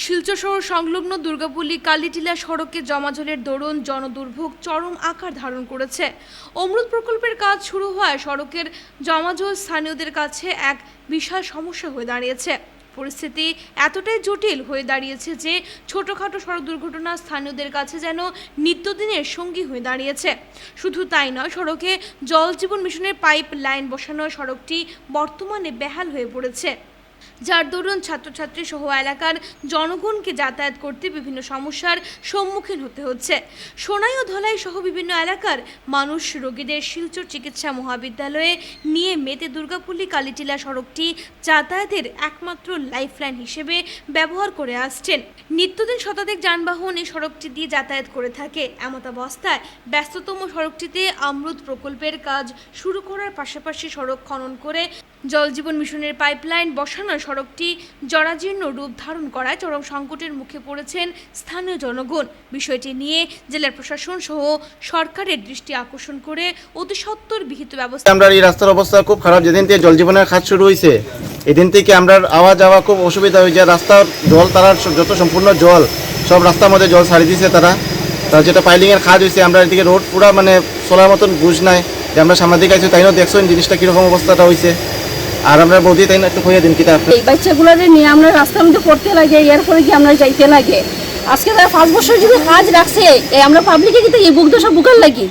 শিলচর শহর সংলগ্ন দুর্গাপল্লী কালীটিলা সড়কে জমাজলের দরুন জনদুর্ভোগ চরম আকার ধারণ করেছে। অমৃত প্রকল্পের কাজ শুরু হওয়ায় সড়কের জমাজল স্থানীয়দের কাছে এক বিশাল সমস্যা হয়ে দাঁড়িয়েছে। পরিস্থিতি এতটাই জটিল হয়ে দাঁড়িয়েছে যে ছোটখাটো সড়ক দুর্ঘটনা স্থানীয়দের কাছে যেন নিত্যদিনের সঙ্গী হয়ে দাঁড়িয়েছে। শুধু তাই নয়, সড়কে জল জীবন মিশনের পাইপ লাইন বসানো সড়কটি বর্তমানে বেহাল হয়ে পড়েছে, যার দরুন ছাত্রছাত্রী সহ এলাকার জনগণকে যাতায়াত করতে বিভিন্ন সমস্যার সম্মুখীন হতে হচ্ছে। সোনাই ও ধলাই সহ বিভিন্ন এলাকার মানুষ রোগীদের শিলচর চিকিৎসা মহাবিদ্যালয়ে নিয়ে মেতে দুর্গাপল্লী কালীটিলা সড়কটি যাতায়াতের একমাত্র লাইফলাইন হিসেবে ব্যবহার করে আসছেন। নিত্যদিন শতাধিক যানবাহন এই সড়কটি দিয়ে যাতায়াত করে থাকে। এমতাবস্থায় ব্যস্ততম সড়কটিতে অমৃত প্রকল্পের কাজ শুরু করার পাশাপাশি সড়ক খনন করে জল জীবন মিশনের পাইপলাইন বসানোর সড়কটি জরাজীর্ণ রূপ ধারণ করায় চরম সংকটের মুখে পড়েছেন স্থানীয় জনগণ। বিষয়টি নিয়ে জেলার প্রশাসন সহ সরকারের দৃষ্টি আকর্ষণ করে অতি সত্বর বিহিত ব্যবস্থা। আমরা এই রাস্তার অবস্থা খুব খারাপ। যেদিন থেকে জল জীবনের কাজ শুরু হয়েছে এদিন থেকে আমরা আওয়া যাওয়া খুব অসুবিধা হয়েছে। রাস্তার জল তারা যত সম্পূর্ণ জল সব রাস্তার মধ্যে জল ছাড়ি দিয়েছে তারা যেটা পাইলিংয়ের কাজ হয়েছে। আমরা এদিকে রোড পুরা মানে চলার মতন বুঝ নাই যে আমরা সামনের দিকে আছি, তাইও দেখছেন জিনিসটা কীরকম অবস্থাটা হয়েছে। আর আমরা বৌদি তাই না একটু হয়ে দিন কিতা এই বাচ্চাগুলোরে নিয়ে আমরা রাস্তার মধ্যে পড়তে লাগে, এরপরে কি আমরা যাইতে লাগে। আজকে তারা 5 বছর যদি কাজ রাখছে, আমরা পাবলিকে কিন্তু এই বুক দশা বুকার লাগি,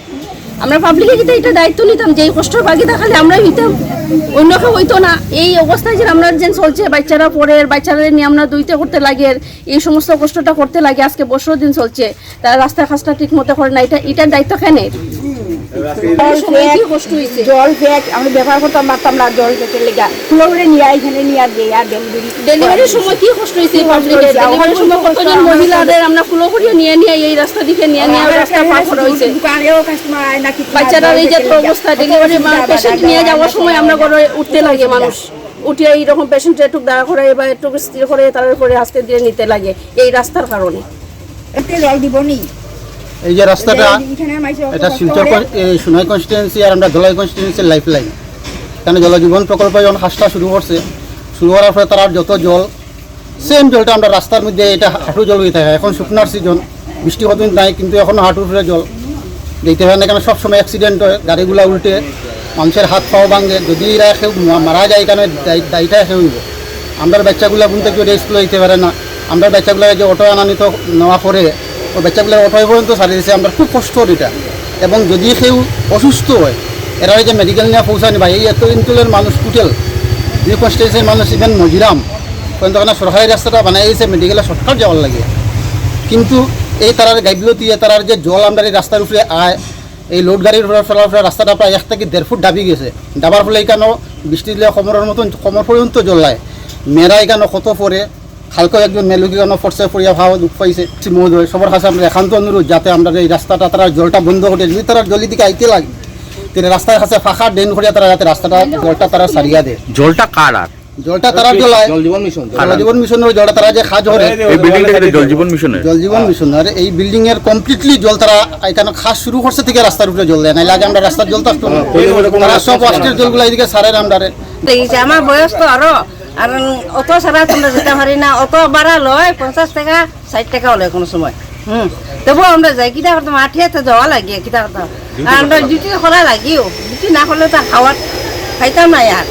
আমরা পাবলিকে কিন্তু এটা দায়িত্ব নিতাম যে এই কষ্টর বাকি দেখালে আমরাই হইতাম, অন্য কেউ হইতো না। এই অবস্থায় যে আমরা যেন চলছে, বাচ্চারা পড়ে, বাচ্চারা নিয়ে আমরা দুইতে করতে লাগে, এই সমস্ত কষ্টটা করতে লাগে। আজকে বছর দিন চলছে, তারা রাস্তার কাজটা ঠিক মতো করে না। এটার দায়িত্ব কেন? জল ব্যাগ আমি ব্যবহার করতাম পারতাম না, জল ব্যাগের লেগা ফুলো করে নিয়ে এখানে নিয়ে দিয়ে আর ডেলিভারির সময় কি কষ্ট হয়েছে ডেলিভারির সময় কতজন মহিলাদের আমরা ফুলো করিয়ে নিয়ে এই রাস্তা দিকে নিয়ে রাস্তা পার করা হয়েছে। বাচ্চারা এই যে অবস্থা, ডেলিভারি পেশেন্ট নিয়ে যাওয়ার সময় আমরা ঘরে উঠতে লাগে, মানুষ উঠিয়ে এইরকম পেশেন্ট একটু দাঁড়া করে বা একটু স্থির করে তারপরে আজকে দিয়ে নিতে লাগে এই রাস্তার কারণে। জল দিবনি এই যে রাস্তাটা, এটা শিলচর সোনাই কনস্টিটুয়েন্সি আর আমরা ধলাই কনস্টিটুয়েন্সির লাইফ লাইন। এখানে জলজীবন প্রকল্প যখন কাজটা শুরু করছে, শুরু করার পরে তার যত জল সেম জলটা আমরা রাস্তার মধ্যে এটা হাঁটু জল হয়ে থাকে। এখন শুকনার সিজন, বৃষ্টি কতদিন নাই, কিন্তু এখনও হাঁটুর উপরে জল দেখতে হয় না। এখানে সবসময় অ্যাক্সিডেন্ট হয়, গাড়িগুলো উল্টে মানুষের হাত পাও ভাঙে। যদি এরা কেউ মারা যায় এখানে দায়ীটা কেউ হইব। আমরা বাচ্চাগুলো বুনতে কেউ স্কুলে যেতে পারে না। আমরা বাচ্চাগুলো যে অটো আনানিত নেওয়া পরে ওই বাচ্চাগুলো অটো পর্যন্ত ছাড়িয়ে দিয়েছে। আমরা খুব কষ্ট এটা। এবং যদি কেউ অসুস্থ হয়, এরা যে মেডিকেল নিয়ে পৌঁছানি ভাই, এই এত অঞ্চলের মানুষ টোটাল দুই কনস্টিটুয়েন্সির মানুষ ইভেন মজিরাম পর্যন্ত ওখানে সরকারি রাস্তাটা বানাই দিয়েছে মেডিকেলে শর্টকাট যাওয়ার লাগে। কিন্তু এই তারার গাইবিলতি তারার যে জল আমরা এই রাস্তার উপরে আয়, এই লোড গাড়ির ফেলার ফলে রাস্তাটা প্রায় 1 থেকে 1.5 ফুট ডাবি গেছে। ডাবার ফলে এখানেও বৃষ্টি দিলে কোমরের মতন কোমর পর্যন্ত জল লাগে। মেয়েরা এখানে কত পরে, হালকা একজন মেলুকি কেন ফোর্সে পড়িয়া ভাওয়া দুঃখ পাইছে। মহোদ হয় সবার কাছে আমরা একান্ত অনুরোধ যাতে আমরা এই রাস্তাটা তারা জলটা বন্ধ করে, যদি তারা জলের দিকে আইতে লাগে তাহলে রাস্তার কাছে ফাঁকা ড্রেন করিয়া তারা যাতে রাস্তাটা জলটা তারা সারিয়া দেয়। জলটা কার? আর জলটা তারা জলায় জল জীবন মিশনের জলটা তারা যে খাজ করে এই বিল্ডিংটা জল জীবন মিশন। আর এই বিল্ডিং এর কমপ্লিটলি জল তারা এখানে খাস শুরু করছে থেকে রাস্তার উপরে জল দেয় না। আগে আমরা রাস্তার জল থাকতো না, তারা সব ওয়াস্টের জলগুলো এইদিকে সারের আমদারে। আমার বয়স তো আরো আর অত সারা তোমরা যেতে পারি না, অত বাড়া লয় 50 টাকা 60 টাকা হলে কোনো সময়। তবু আমরা যাই কিনা করতাম, আঠিয়াতে যাওয়া লাগে কিনা করতাম। আর আমরা ডিউটি করা লাগিও, ডিউটি না করলে তো খাওয়ার খাইতাম না। আর